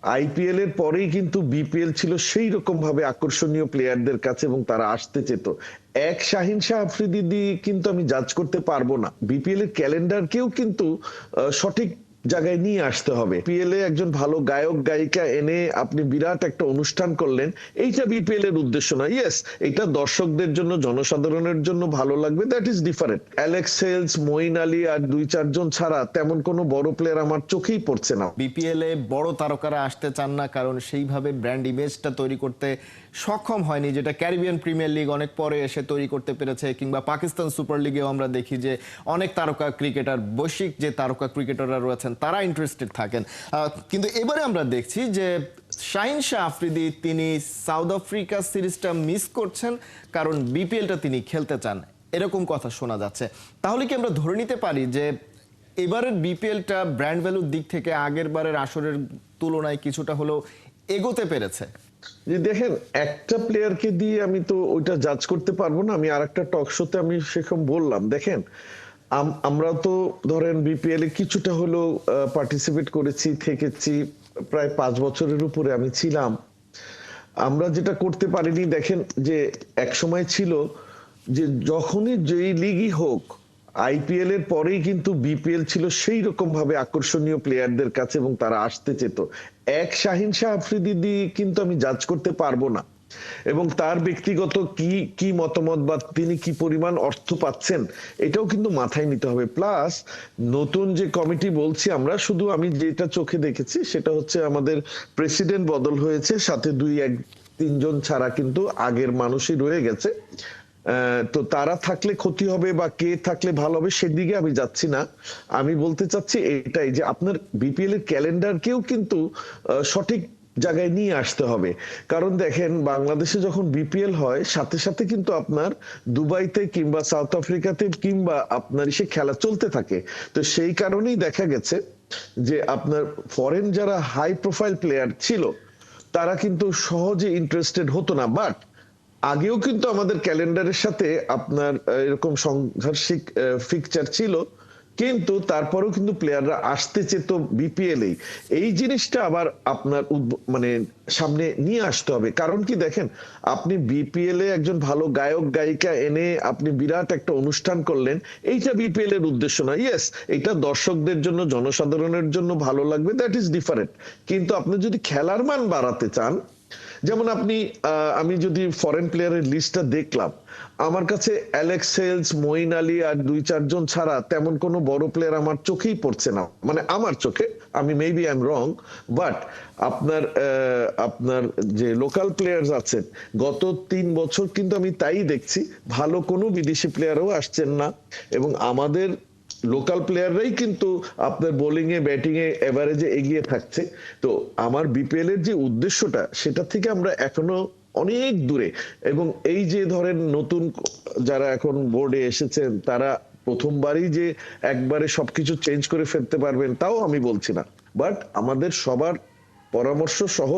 IPL এর পরেই কিন্তু বিপিএল ছিল সেই রকম ভাবে আকর্ষণীয় প্লেয়ারদের কাছে এবং তারা আসতে চেত। এক শাহিন শাহ আফ্রিদি দিয়ে কিন্তু আমি জাজ করতে পারবো না। বিপিএল এর ক্যালেন্ডারকেও কিন্তু সঠিক জায়গায় নিয়ে আসতে হবে। বিপিএল এ একজন ভালো গায়ক গায়িকা এনে আপনি বিরাট একটা অনুষ্ঠান করলেন, এইটা বিপিএল এর উদ্দেশ্য না। ইয়েস, এটা দর্শকদের জন্য, জনসাধারণের জন্য ভালো লাগবে, that is different. Alex Hales, Moeen Ali আর দুই চারজন ছাড়া তেমন কোনো বড় প্লেয়ার আমার চোখেই পড়ছে না। বিপিএল এ বড় তারকারা আসতে চান না, কারণ সেইভাবে ব্র্যান্ড ইমেজটা তৈরি করতে সক্ষম হয়নি, যেটা ক্যারিবিয়ান প্রিমিয়ার লিগ অনেক পরে এসে তৈরি করতে পেরেছে, কিংবা পাকিস্তান সুপার লিগেও আমরা দেখি যে অনেক তারকা ক্রিকেটার, বৈশ্বিক যে তারকা ক্রিকেটাররা রয়েছেন তারা ইন্টারেস্টেড থাকেন। কিন্তু এবারে আমরা দেখছি যে শাহিন শাহ আফ্রিদি তিনি সাউথ আফ্রিকা সিরিজটা মিস করছেন কারণ বিপিএলটা তিনি খেলতে চান, এরকম কথা শোনা যাচ্ছে। তাহলে কি আমরা ধরে নিতে পারি যে এবারের বিপিএলটা ব্র্যান্ড ভ্যালুর দিক থেকে আগের বারের আসরের তুলনায় কিছুটা হলেও এগোতে পেরেছে? যে দেখেন, একটা প্লেয়ারকে দিয়ে আমি তো ওইটা জাজ করতে পারবো না। আমি আরেকটা টক শোতে আমি সেরকম বললাম, দেখেন আমরা তো ধরেন বিপিএল এ কিছুটা হলেও পার্টিসিপেট করেছি, থেকেছি, প্রায় 5 বছরের উপরে আমি ছিলাম। আমরা যেটা করতে পারিনি, দেখেন যে এক সময় ছিল যে যখনই যেই লিগই হোক, আইপিএল এর পরেই কিন্তু বিপিএল ছিল সেই রকম ভাবে আকর্ষণীয় প্লেয়ারদের কাছে এবং তারা আসতে চেত। এক শাহিন শাহ আফ্রিদি দিয়ে কিন্তু আমি জাজ করতে পারবো না। এবং তার ব্যক্তিগত কি কি মতামত বা তিনি কি পরিমাণ অর্থ পাচ্ছেন, এটাও কিন্তু মাথায় নিতে হবে। প্লাস নতুন যে কমিটি বলছি আমরা, শুধু আমি যেটা চোখে দেখেছি সেটা হচ্ছে আমাদের প্রেসিডেন্ট বদল হয়েছে, সাথে দুই এক তিনজন ছাড়া কিন্তু আগের মানুষই রয়ে গেছে। তো তারা থাকলে ক্ষতি হবে বা কে থাকলে ভালো হবে সেদিকে আমি যাচ্ছি না। আমি বলতে চাচ্ছি এটাই যে আপনার বিপিএল এর ক্যালেন্ডারকেও কিন্তু সঠিক জায়গায় নিয়ে আসতে হবে। কারণ দেখেন, বাংলাদেশে যখন বিপিএল হয় সাথে সাথে কিন্তু আপনার দুবাইতে কিংবা সাউথ আফ্রিকাতে কিংবা আপনার সে খেলা চলতে থাকে। তো সেই কারণেই দেখা গেছে যে আপনার ফরেন যারা হাই প্রোফাইল প্লেয়ার ছিল তারা কিন্তু সহজে ইন্টারেস্টেড হতো না। বাট আগেও কিন্তু আমাদের ক্যালেন্ডারের সাথে আপনার এরকম সংঘর্ষিক ফিকচার ছিল, কিন্তু তারপরেও কিন্তু প্লেয়াররা আসতে চেত বিপিএল এই জিনিসটা আবার আপনার মানে সামনে নিয়ে আসতে হবে। কারণ কি দেখেন, আপনি বিপিএল এ একজন ভালো গায়ক গায়িকা এনে আপনি বিরাট একটা অনুষ্ঠান করলেন, এইটা বিপিএল এর উদ্দেশ্য না। ইয়েস, এটা দর্শকদের জন্য, জনসাধারণের জন্য ভালো লাগবে, দ্যাট ইজ ডিফারেন্ট। কিন্তু আপনি যদি খেলার মান বাড়াতে চান, যেমন আপনি আমি যদি ফরেন প্লেয়ারের লিস্টটা দেখলাম, আমার কাছে অ্যালেক্স হেলস, মঈন আলী আর দুই চারজন ছাড়া তেমন কোনো বড় প্লেয়ার আমার চোখেই পড়ছে না। মানে আমার চোখে, আমি maybe I am wrong, but আপনার আপনার যে লোকাল প্লেয়ার্স আছেন, গত 3 বছর কিন্তু আমি তাই দেখছি, ভালো কোনো বিদেশি প্লেয়ারও আসছেন না এবং আমাদের লোকাল প্লেয়াররাই কিন্তু আপনার বোলিং এ, ব্যাটিং এ এভারেজে এগিয়ে থাকছে। তো আমার বিপিএল এর যে উদ্দেশ্যটা, সেটা থেকে আমরা এখনো অনেক দূরে। এবং এই যে ধরেন নতুন যারা এখন বোর্ডে এসেছেন, তারা প্রথমবারই যে একবারে সবকিছু চেঞ্জ করে ফেলতে পারবেন তাও আমি বলছি না। বাট আমাদের সবার পরামর্শ সহ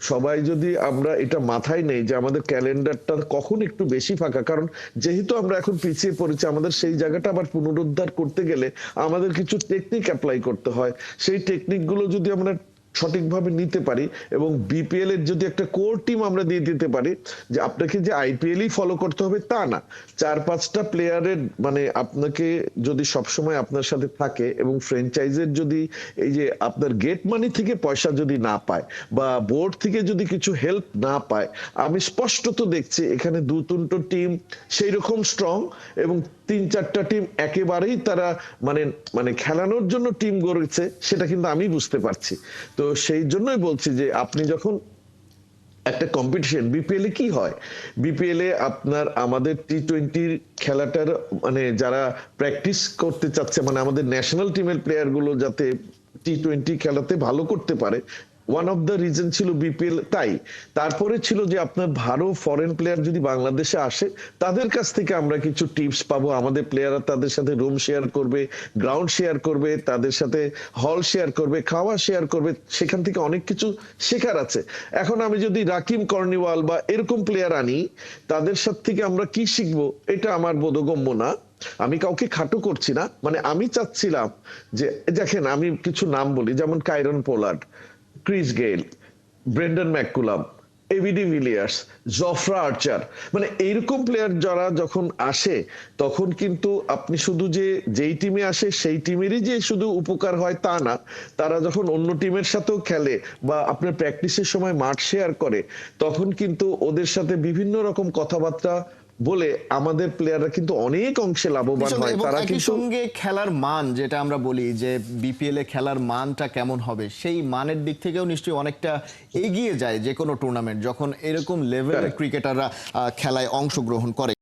সবাই যদি আমরা এটা মাথায় নেই যে আমাদের ক্যালেন্ডারটা কখন একটু বেশি ফাঁকা, কারণ যেহেতু আমরা এখন পিছিয়ে পড়েছি, আমাদের সেই জায়গাটা আবার পুনরুদ্ধার করতে গেলে আমাদের কিছু টেকনিক অ্যাপ্লাই করতে হয়। সেই টেকনিক গুলো যদি আমরা সঠিকভাবে নিতে পারি এবং বিপিএল এর যদি একটা কোর টিম আমরা দিয়ে দিতে পারি, যে আপনাকে যে আইপিএলই ফলো করতে হবে তা না, 4-5টা প্লেয়ারের মানে আপনাকে যদি সবসময় আপনার সাথে থাকে এবং ফ্র্যাঞ্চাইজের যদি এই যে আপনার গেট মানি থেকে পয়সা যদি না পায় বা বোর্ড থেকে যদি কিছু হেল্প না পায়, আমি স্পষ্টত দেখছি এখানে 2-3টো টিম সেই রকম স্ট্রং এবং 3-4টা টিম একেবারেই তারা মানে মানে খেলানোর জন্য টিম গড়েছে, সেটা কিন্তু আমি বুঝতে পারছি। তো সেই জন্যই বলছি যে আপনি যখন একটা কম্পিটিশন, বিপিএল এ কি হয়, বিপিএল এ আপনার আমাদের টি-20 খেলাটার মানে যারা প্র্যাকটিস করতে চাচ্ছে, মানে আমাদের ন্যাশনাল টিমের প্লেয়ার গুলো যাতে টি-20 খেলাতে ভালো করতে পারে, ওয়ান অফ দ্য রিজন ছিল বিপিএল। তাই তারপরে ছিল যে আপনার ভালো ফরেন প্লেয়ার যদি বাংলাদেশে আসে, তাদের কাছ থেকে আমরা কিছু টিপস পাবো, আমাদের প্লেয়াররা তাদের সাথে রুম শেয়ার করবে, গ্রাউন্ড শেয়ার করবে, তাদের সাথে হল শেয়ার করবে, খাওয়া শেয়ার করবে, সেখান থেকে অনেক কিছু শেখার আছে। এখন আমি যদি রাকিম কর্নিওয়াল বা এরকম প্লেয়ার আনি, তাদের সাথে থেকে আমরা কি শিখবো, এটা আমার বোধগম্য না। আমি কাউকে খাটো করছি না, মানে আমি চাচ্ছিলাম যে দেখেন আমি কিছু নাম বলি, যেমন Kieron Pollard, Chris Gayle, Brendon McCullum, ABD Villiers, Jofra Archer, মানে এইরকম প্লেয়ার যারা যখন আসে তখন কিন্তু আপনি শুধু যে যেই টিমে আসে সেই টিমেরই যে শুধু উপকার হয় তা না, তারা যখন অন্য টিমের সাথেও খেলে বা আপনার প্র্যাকটিসের সময় মাঠ শেয়ার করে তখন কিন্তু ওদের সাথে বিভিন্ন রকম কথাবার্তা বলে আমাদের প্লেয়াররা কিন্তু অনেক অংশে লাভবান হয়। এবং তারা একই কিন্তু সঙ্গে খেলার মান, যেটা আমরা বলি যে বিপিএল এ খেলার মানটা কেমন হবে, সেই মানের দিক থেকেও নিশ্চয়ই অনেকটা এগিয়ে যায় যে কোনো টুর্নামেন্ট যখন এরকম লেভেলের Correct. ক্রিকেটাররা খেলায় অংশগ্রহণ করে।